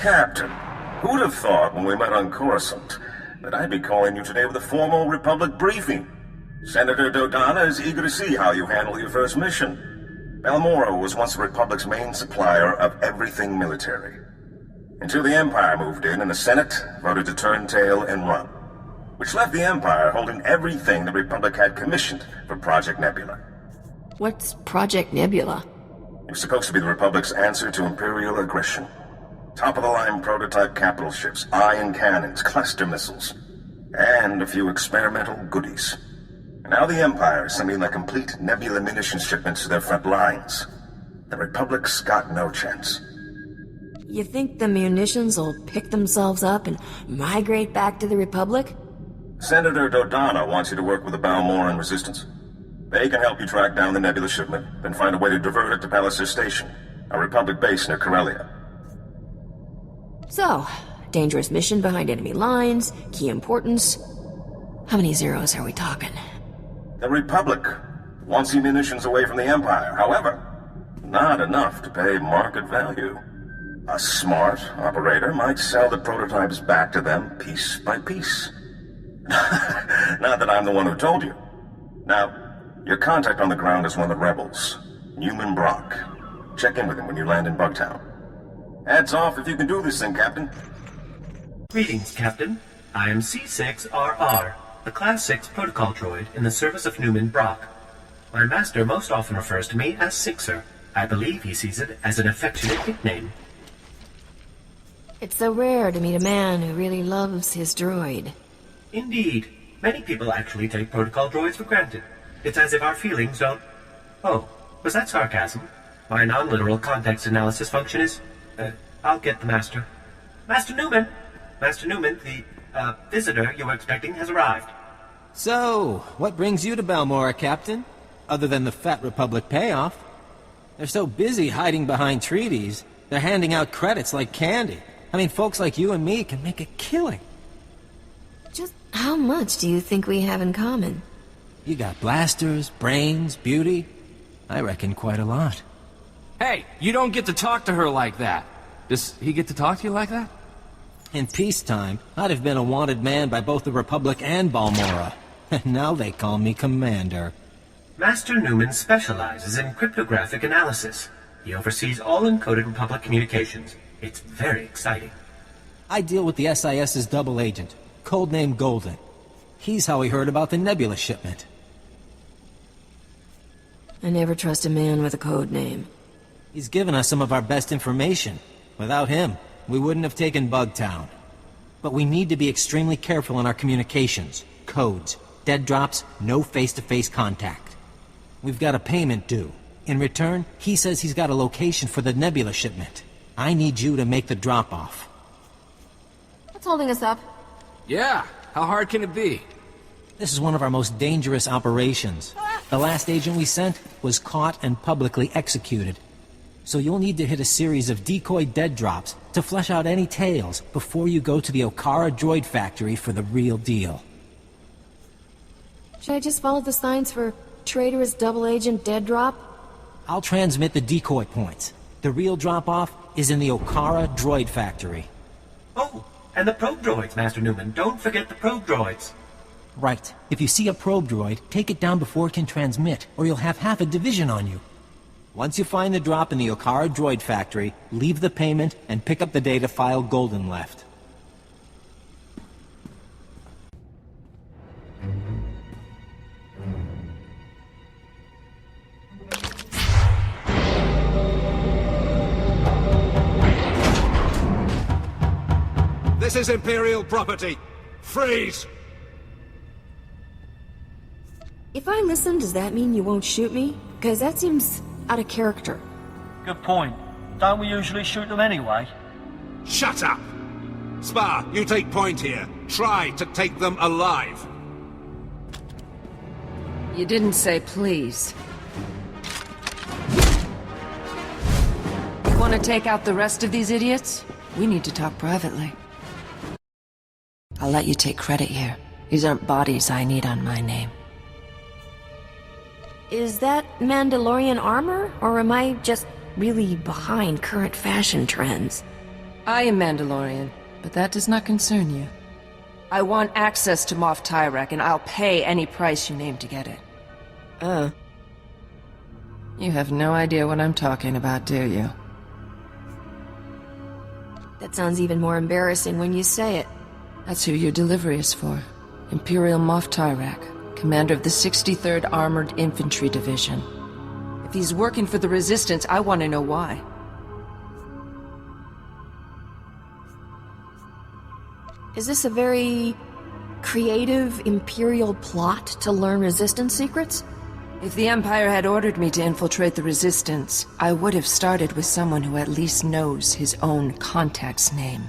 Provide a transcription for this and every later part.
Captain, who'd have thought when we met on Coruscant that I'd be calling you today with a formal Republic briefing? Senator Dodonna is eager to see how you handle your first mission. Balmorra was once the Republic's main supplier of everything military. Until the Empire moved in and the Senate voted to turn tail and run. Which left the Empire holding everything the Republic had commissioned for Project Nebula. What's Project Nebula? It was supposed to be the Republic's answer to Imperial aggression. Top-of-the-line prototype capital ships, ion cannons, cluster missiles, and a few experimental goodies. And now the Empire is sending their complete Nebula munitions shipments to their front lines. The Republic's got no chance. You think the munitions will pick themselves up and migrate back to the Republic? Senator Dodonna wants you to work with the Balmorran Resistance. They can help you track down the Nebula shipment, then find a way to divert it to Palliser Station, a Republic base near Corellia. So, dangerous mission behind enemy lines, key importance. How many zeros are we talking? The Republic wants the munitions away from the Empire. However, not enough to pay market value. A smart operator might sell the prototypes back to them piece by piece. Not that I'm the one who told you. Now, your contact on the ground is one of the rebels, Newman Brock. Check in with him when you land in Bugtown. Hats off if you can do this thing, Captain. Greetings, Captain. I am C6RR, the Class 6 protocol droid in the service of Newman Brock. My master most often refers to me as Sixer. I believe he sees it as an affectionate nickname. It's so rare to meet a man who really loves his droid. Indeed. Many people actually take protocol droids for granted. It's as if our feelings don't... Oh, was that sarcasm? My non-literal context analysis function is... I'll get the Master. Master Newman! Master Newman, the, visitor you were expecting has arrived. So, what brings you to Balmorra, Captain? Other than the Fat Republic payoff. They're so busy hiding behind treaties, they're handing out credits like candy. I mean, folks like you and me can make a killing. Just how much do you think we have in common? You got blasters, brains, beauty. I reckon quite a lot. Hey, you don't get to talk to her like that. Does he get to talk to you like that? In peacetime, I'd have been a wanted man by both the Republic and Balmorra. Now they call me Commander. Master Newman specializes in cryptographic analysis. He oversees all encoded Republic communications. It's very exciting. I deal with the SIS's double agent, codename Golden. He's how he heard about the Nebula shipment. I never trust a man with a code name. He's given us some of our best information. Without him, we wouldn't have taken Bugtown. But we need to be extremely careful in our communications. Codes, dead drops, no face-to-face contact. We've got a payment due. In return, he says he's got a location for the Nebula shipment. I need you to make the drop-off. What's holding us up? Yeah, how hard can it be? This is one of our most dangerous operations. The last agent we sent was caught and publicly executed. So you'll need to hit a series of decoy dead drops to flesh out any tales before you go to the Okara droid factory for the real deal. Should I just follow the signs for traitorous double agent dead drop? I'll transmit the decoy points. The real drop-off is in the Okara droid factory. Oh, and the probe droids, Master Newman. Don't forget the probe droids. Right. If you see a probe droid, take it down before it can transmit, or you'll have half a division on you. Once you find the drop in the Okara droid factory, leave the payment and pick up the data file Golden left. This is Imperial property. Freeze! If I listen, does that mean you won't shoot me? Because that seems out of character. Good point. Don't we usually shoot them anyway? Shut up! Spar, you take point here. Try to take them alive. You didn't say please. Want to take out the rest of these idiots? We need to talk privately. I'll let you take credit here. These aren't bodies I need on my name. Is that Mandalorian armor, or am I just really behind current fashion trends? I am Mandalorian, but that does not concern you. I want access to Moff Tyrek, and I'll pay any price you name to get it. You have no idea what I'm talking about, do you? That sounds even more embarrassing when you say it. That's who your delivery is for. Imperial Moff Tyrek, commander of the 63rd Armored Infantry Division. If he's working for the Resistance, I want to know why. Is this a very creative Imperial plot to learn Resistance secrets? If the Empire had ordered me to infiltrate the Resistance, I would have started with someone who at least knows his own contact's name.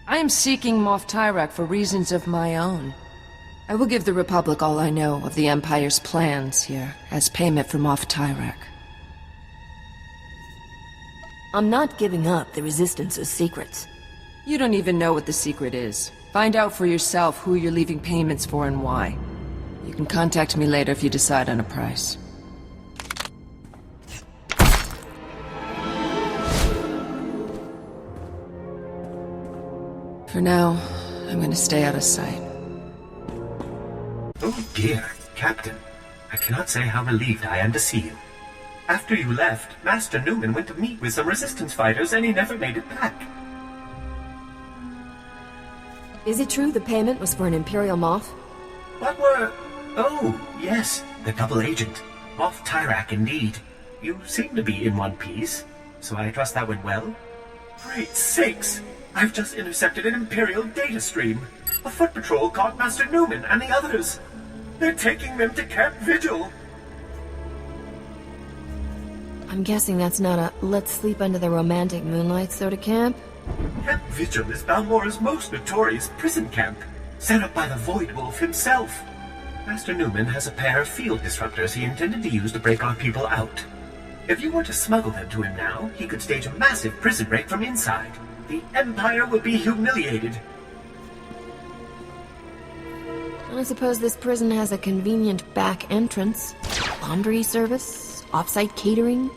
I am seeking Moff Tyrek for reasons of my own. I will give the Republic all I know of the Empire's plans here, as payment for Moff Tyrek. I'm not giving up the Resistance's secrets. You don't even know what the secret is. Find out for yourself who you're leaving payments for and why. You can contact me later if you decide on a price. For now, I'm gonna stay out of sight. Oh dear, Captain. I cannot say how relieved I am to see you. After you left, Master Newman went to meet with some Resistance fighters and he never made it back. Is it true the payment was for an Imperial Moff? What were... Oh, yes, the double agent. Moff Tyrek, indeed. You seem to be in one piece, so I trust that went well. Great sakes! I've just intercepted an Imperial data stream. A foot patrol caught Master Newman and the others. They're taking them to Camp Vigil. I'm guessing that's not a let's sleep under the romantic moonlight sort of camp? Camp Vigil is Balmorra's most notorious prison camp, set up by the Void Wolf himself. Master Newman has a pair of field disruptors he intended to use to break our people out. If you were to smuggle them to him now, he could stage a massive prison break from inside. The Empire will be humiliated. I suppose this prison has a convenient back entrance. Laundry service, off-site catering.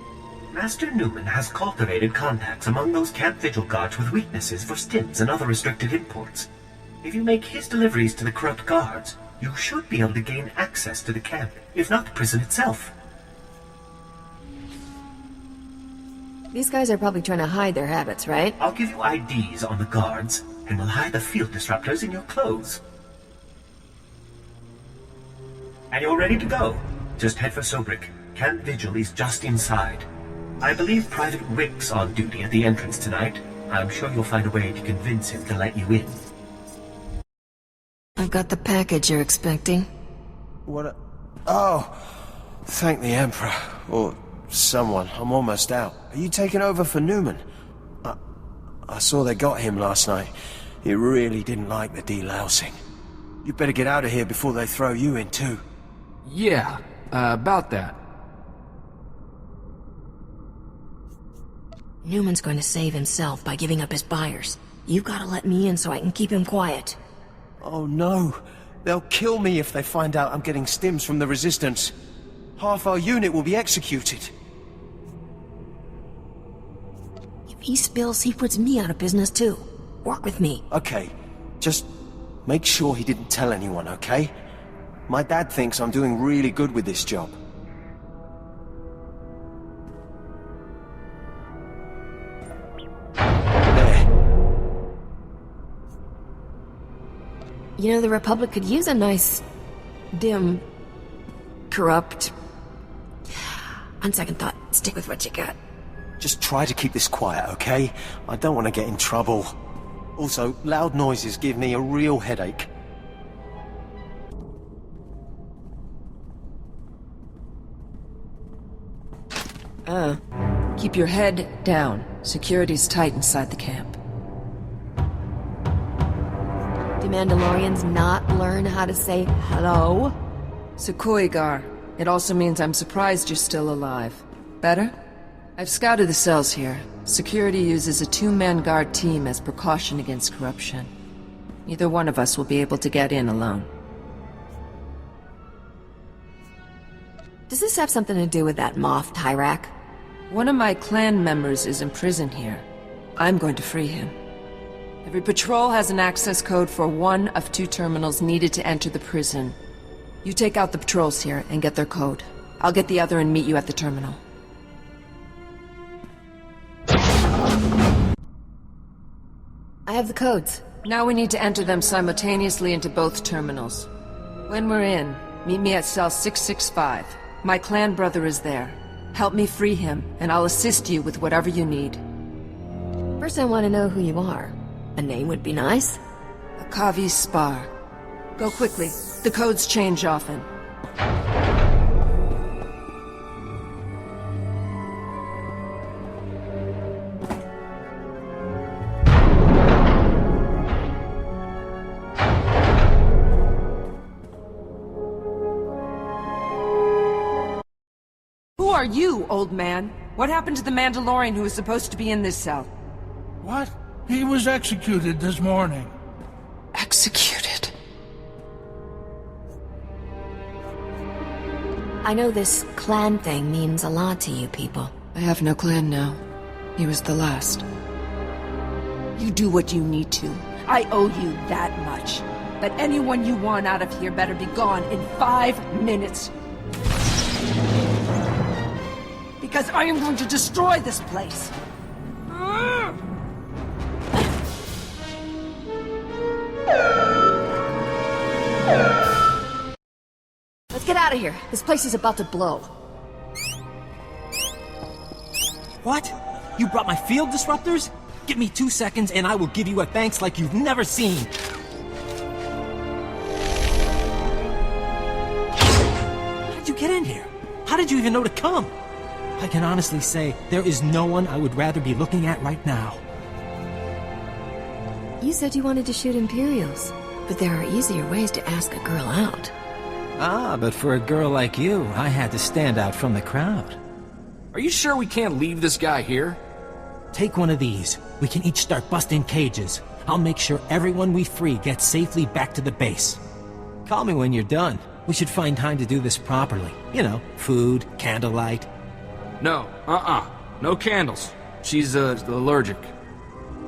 Master Newman has cultivated contacts among those Camp Vigil guards with weaknesses for stims and other restricted imports. If you make his deliveries to the corrupt guards, you should be able to gain access to the camp, if not the prison itself. These guys are probably trying to hide their habits, right? I'll give you IDs on the guards, and we'll hide the field disruptors in your clothes. And you're ready to go. Just head for Sobrik. Camp Vigil is just inside. I believe Private Wick's on duty at the entrance tonight. I'm sure you'll find a way to convince him to let you in. I've got the package you're expecting. What? Oh! Thank the Emperor. Or someone. I'm almost out. Are you taking over for Newman? I saw they got him last night. He really didn't like the delousing. You better get out of here before they throw you in too. Yeah, about that. Newman's going to save himself by giving up his buyers. You've got to let me in so I can keep him quiet. Oh no! They'll kill me if they find out I'm getting stims from the Resistance. Half our unit will be executed. If he spills, he puts me out of business too. Work with me. Okay, just make sure he didn't tell anyone, okay? My dad thinks I'm doing really good with this job. You know, the Republic could use a nice, dim, corrupt... On second thought, stick with what you got. Just try to keep this quiet, okay? I don't want to get in trouble. Also, loud noises give me a real headache. Keep your head down. Security's tight inside the camp. Do Mandalorians not learn how to say hello? Sukoigar. It also means I'm surprised you're still alive. Better? I've scouted the cells here. Security uses a two-man guard team as precaution against corruption. Neither one of us will be able to get in alone. Does this have something to do with that Moff Tyrek? One of my clan members is in prison here. I'm going to free him. Every patrol has an access code for one of 2 terminals needed to enter the prison. You take out the patrols here and get their code. I'll get the other and meet you at the terminal. I have the codes. Now we need to enter them simultaneously into both terminals. When we're in, meet me at cell 665. My clan brother is there. Help me free him, and I'll assist you with whatever you need. First I want to know who you are. A name would be nice. Akaavi Spar. Go quickly. The codes change often. Who are you, old man? What happened to the Mandalorian who was supposed to be in this cell? What? He was executed this morning. Executed? I know this clan thing means a lot to you people. I have no clan now. He was the last. You do what you need to. I owe you that much. But anyone you want out of here better be gone in 5 minutes. Because I am going to destroy this place. Let's get out of here. This place is about to blow. What? You brought my field disruptors? Give me 2 seconds and I will give you a thanks like you've never seen. How did you get in here? How did you even know to come? I can honestly say, there is no one I would rather be looking at right now. You said you wanted to shoot Imperials, but there are easier ways to ask a girl out. Ah, but for a girl like you, I had to stand out from the crowd. Are you sure we can't leave this guy here? Take one of these. We can each start busting cages. I'll make sure everyone we free gets safely back to the base. Call me when you're done. We should find time to do this properly. You know, food, candlelight. No, no candles. She's, allergic.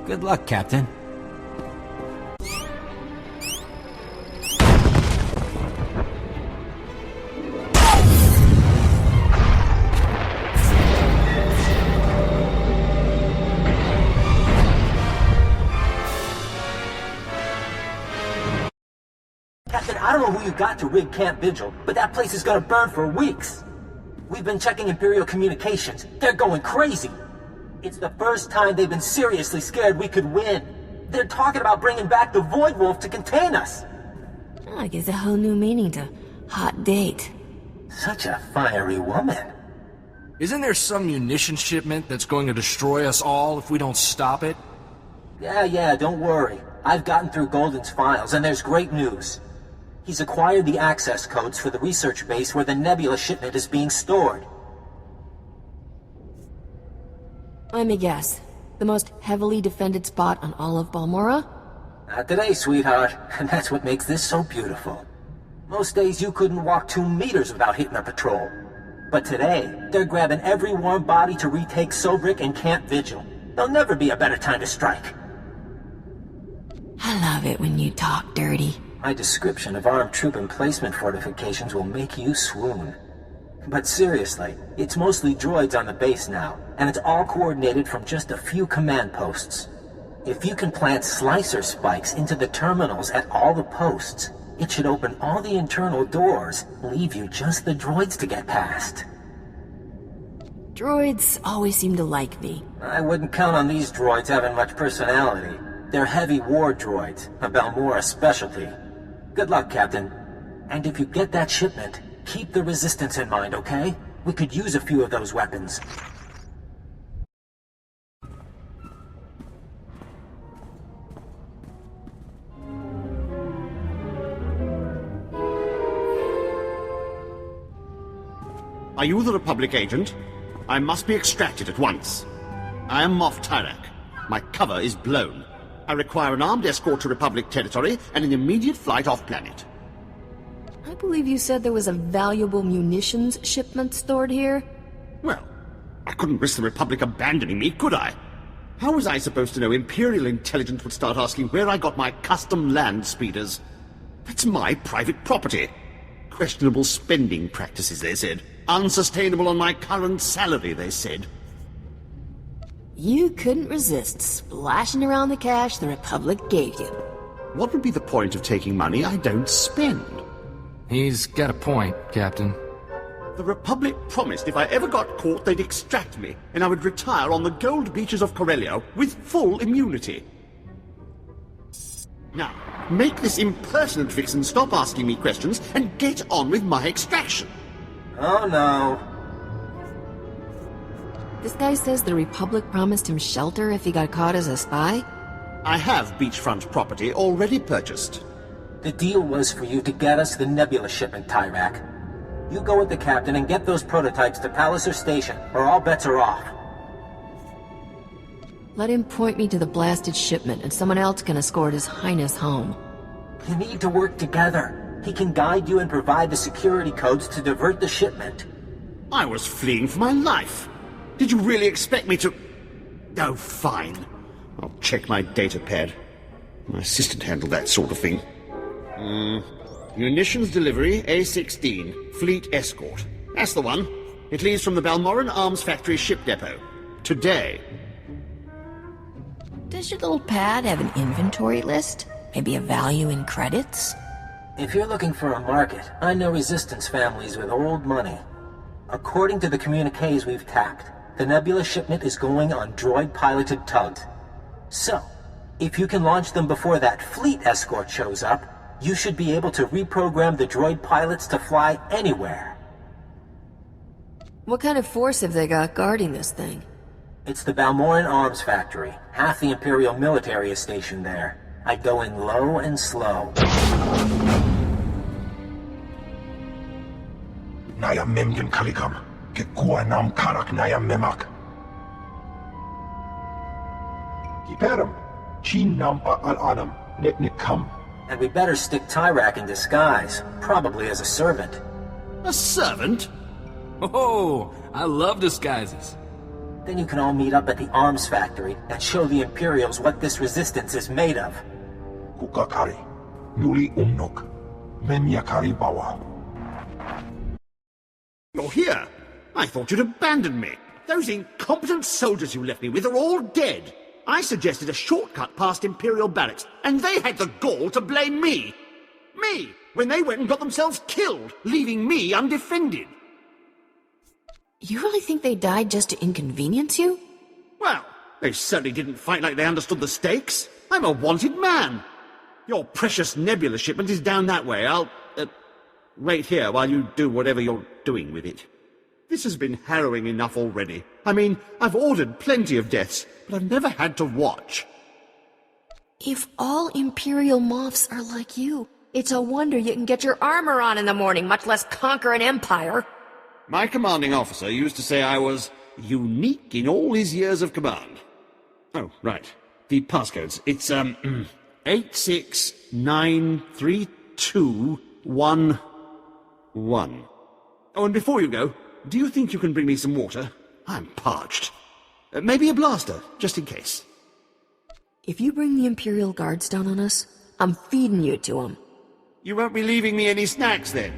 Good luck, Captain. Captain, I don't know who you got to rig Camp Vigil, but that place is gonna burn for weeks. We've been checking Imperial communications. They're going crazy. It's the first time they've been seriously scared we could win. They're talking about bringing back the Void Wolf to contain us. I gives a whole new meaning to hot date. Such a fiery woman. Isn't there some munition shipment that's going to destroy us all if we don't stop it? Yeah, don't worry. I've gotten through Golden's files, and there's great news. He's acquired the access codes for the research base where the Nebula shipment is being stored. Let me guess. The most heavily defended spot on all of Balmorra? Not today, sweetheart. And that's what makes this so beautiful. Most days you couldn't walk 2 meters without hitting a patrol. But today, they're grabbing every warm body to retake Sobrik and Camp Vigil. There'll never be a better time to strike. I love it when you talk dirty. My description of armed troop emplacement fortifications will make you swoon. But seriously, it's mostly droids on the base now, and it's all coordinated from just a few command posts. If you can plant slicer spikes into the terminals at all the posts, it should open all the internal doors, leave you just the droids to get past. Droids always seem to like me. I wouldn't count on these droids having much personality. They're heavy war droids, a Balmorra specialty. Good luck, Captain. And if you get that shipment, keep the Resistance in mind, okay? We could use a few of those weapons. Are you the Republic agent? I must be extracted at once. I am Moff Tyrak. My cover is blown. I require an armed escort to Republic territory and an immediate flight off-planet. I believe you said there was a valuable munitions shipment stored here? Well, I couldn't risk the Republic abandoning me, could I? How was I supposed to know Imperial intelligence would start asking where I got my custom land speeders? That's my private property. Questionable spending practices, they said. Unsustainable on my current salary, they said. You couldn't resist splashing around the cash the Republic gave you. What would be the point of taking money I don't spend? He's got a point, Captain. The Republic promised if I ever got caught, they'd extract me, and I would retire on the gold beaches of Corellia with full immunity. Now, make this impertinent vixen stop asking me questions and get on with my extraction. Oh no. This guy says the Republic promised him shelter if he got caught as a spy? I have beachfront property already purchased. The deal was for you to get us the Nebula shipment, Tyrak. You go with the captain and get those prototypes to Palliser Station, or all bets are off. Let him point me to the blasted shipment, and someone else can escort His Highness home. You need to work together. He can guide you and provide the security codes to divert the shipment. I was fleeing for my life. Did you really expect me to... Oh, fine. I'll check my data pad. My assistant handled that sort of thing. Munitions delivery, A-16, Fleet Escort. That's the one. It leaves from the Balmorra Arms Factory ship depot. Today. Does your little pad have an inventory list? Maybe a value in credits? If you're looking for a market, I know Resistance families with old money. According to the communiques we've tapped, the Nebula shipment is going on droid-piloted tugs. So, if you can launch them before that fleet escort shows up, you should be able to reprogram the droid pilots to fly anywhere. What kind of force have they got guarding this thing? It's the Balmorran Arms Factory. Half the Imperial military is stationed there. I go in low and slow. Naya memgen kalikam. Kekua nam karak naya memak. Kiperam. Chin nampa al-anam. Netnikam. And we better stick Tyrak in disguise, probably as a servant. A servant? Oh, I love disguises. Then you can all meet up at the arms factory and show the Imperials what this resistance is made of. Kukakari. Nuli umnok. Menyakari bawa. You're here. I thought you'd abandoned me. Those incompetent soldiers you left me with are all dead. I suggested a shortcut past Imperial barracks, and they had the gall to blame me. Me, when they went and got themselves killed, leaving me undefended. You really think they died just to inconvenience you? Well, they certainly didn't fight like they understood the stakes. I'm a wanted man. Your precious Nebula shipment is down that way. I'll, wait here while you do whatever you're doing with it. This has been harrowing enough already. I mean, I've ordered plenty of deaths, but I've never had to watch. If all Imperial moths are like you, it's a wonder you can get your armor on in the morning, much less conquer an empire. My commanding officer used to say I was unique in all his years of command. Oh, right. The passcodes. It's, 8693211. Oh, and before you go, do you think you can bring me some water? I'm parched. Maybe a blaster, just in case. If you bring the Imperial guards down on us, I'm feeding you to them. You won't be leaving me any snacks, then?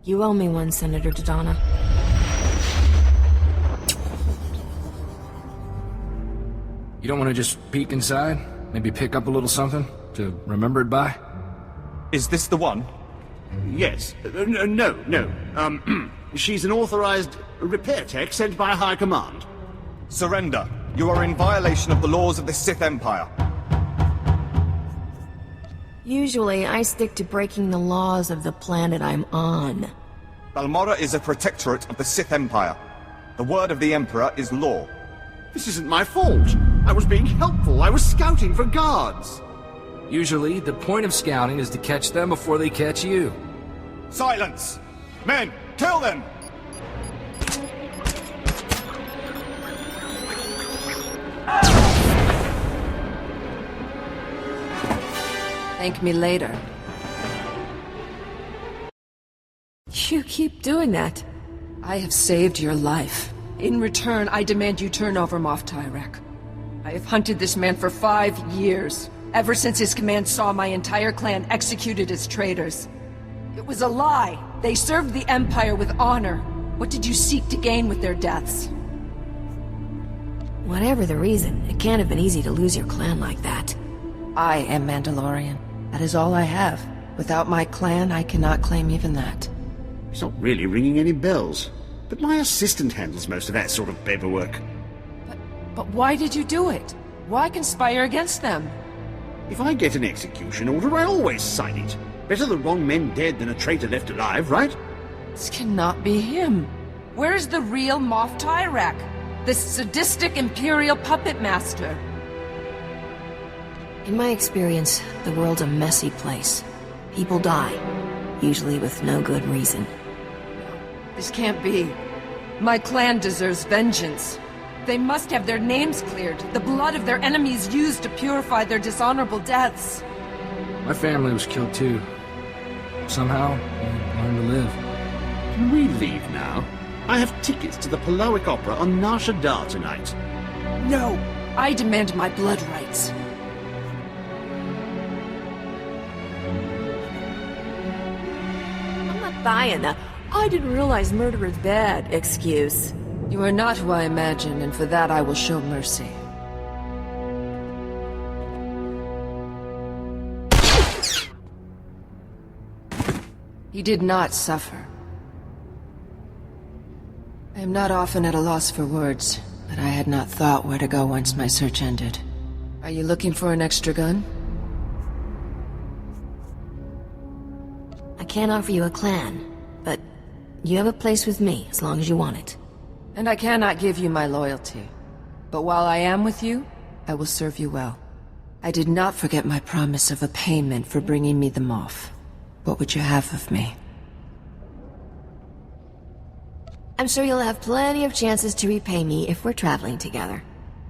You owe me one, Senator Dodonna. You don't want to just peek inside? Maybe pick up a little something to remember it by? Is this the one? Yes. No. She's an authorized repair tech sent by High Command. Surrender. You are in violation of the laws of the Sith Empire. Usually, I stick to breaking the laws of the planet I'm on. Balmorra is a protectorate of the Sith Empire. The word of the Emperor is law. This isn't my fault. I was being helpful. I was scouting for guards. Usually, the point of scouting is to catch them before they catch you. Silence! Men, kill them! Thank me later. You keep doing that. I have saved your life. In return, I demand you turn over Moff Tyrek. I have hunted this man for 5 years, ever since his command saw my entire clan executed as traitors. It was a lie. They served the Empire with honor. What did you seek to gain with their deaths? Whatever the reason, it can't have been easy to lose your clan like that. I am Mandalorian. That is all I have. Without my clan, I cannot claim even that. It's not really ringing any bells. But my assistant handles most of that sort of paperwork. But why did you do it? Why conspire against them? If I get an execution order, I always sign it. Better the wrong men dead than a traitor left alive, right? This cannot be him. Where is the real Moff Tyrek? This sadistic Imperial puppet master? In my experience, the world's a messy place. People die, usually with no good reason. This can't be. My clan deserves vengeance. They must have their names cleared, the blood of their enemies used to purify their dishonorable deaths. My family was killed too. Somehow, we learned to live. Can we leave now? I have tickets to the Polawic Opera on Nar Shaddaa tonight. No! I demand my blood rights. I'm not buying that. I didn't realize murder is bad excuse. You are not who I imagine, and for that I will show mercy. He did not suffer. I am not often at a loss for words, but I had not thought where to go once my search ended. Are you looking for an extra gun? I can't offer you a clan, but you have a place with me as long as you want it. And I cannot give you my loyalty. But while I am with you, I will serve you well. I did not forget my promise of a payment for bringing me the Moff. What would you have of me? I'm sure you'll have plenty of chances to repay me if we're traveling together.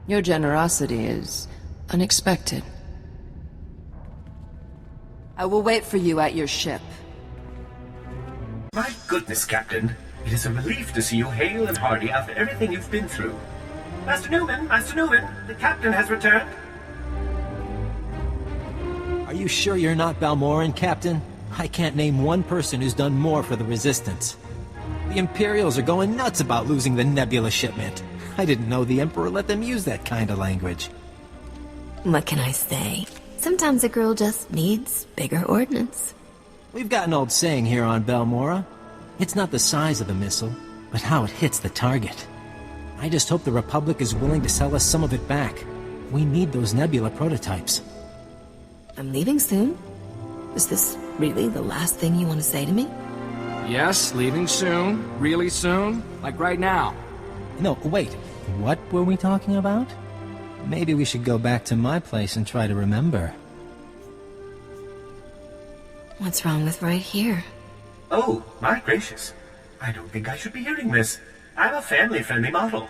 Your generosity is unexpected. I will wait for you at your ship. My goodness, Captain. It is a relief to see you hale and hearty after everything you've been through. Master Newman, the Captain has returned. Are you sure you're not Balmorran, Captain? I can't name one person who's done more for the Resistance. The Imperials are going nuts about losing the Nebula shipment. I didn't know the Emperor let them use that kind of language. What can I say? Sometimes a girl just needs bigger ordnance. We've got an old saying here on Balmorra. It's not the size of the missile, but how it hits the target. I just hope the Republic is willing to sell us some of it back. We need those Nebula prototypes. I'm leaving soon. Is this really the last thing you want to say to me? Yes, leaving soon. Really soon. Like right now. No, wait. What were we talking about? Maybe we should go back to my place and try to remember. What's wrong with right here? Oh, my gracious. I don't think I should be hearing this. I'm a family-friendly model.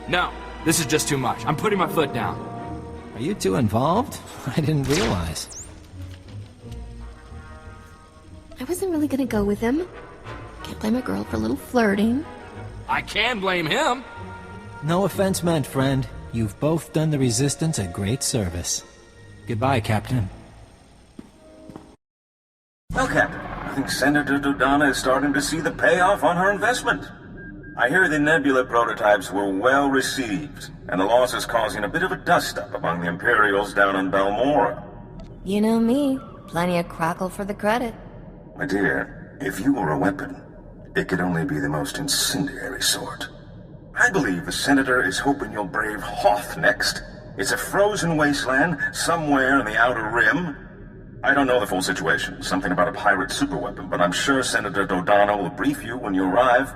No, this is just too much. I'm putting my foot down. Are you two involved? I didn't realize. I wasn't really gonna go with him. Can't blame a girl for a little flirting. I can blame him. No offense meant, friend. You've both done the Resistance a great service. Goodbye, Captain. Well, Captain, I think Senator Dodonna is starting to see the payoff on her investment. I hear the Nebula prototypes were well received, and the loss is causing a bit of a dust-up among the Imperials down in Balmorra. You know me. Plenty of crackle for the credit. My dear, if you were a weapon, it could only be the most incendiary sort. I believe the Senator is hoping you'll brave Hoth next. It's a frozen wasteland somewhere in the Outer Rim. I don't know the full situation, something about a pirate superweapon, but I'm sure Senator Dodonna will brief you when you arrive.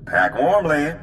Pack warmly.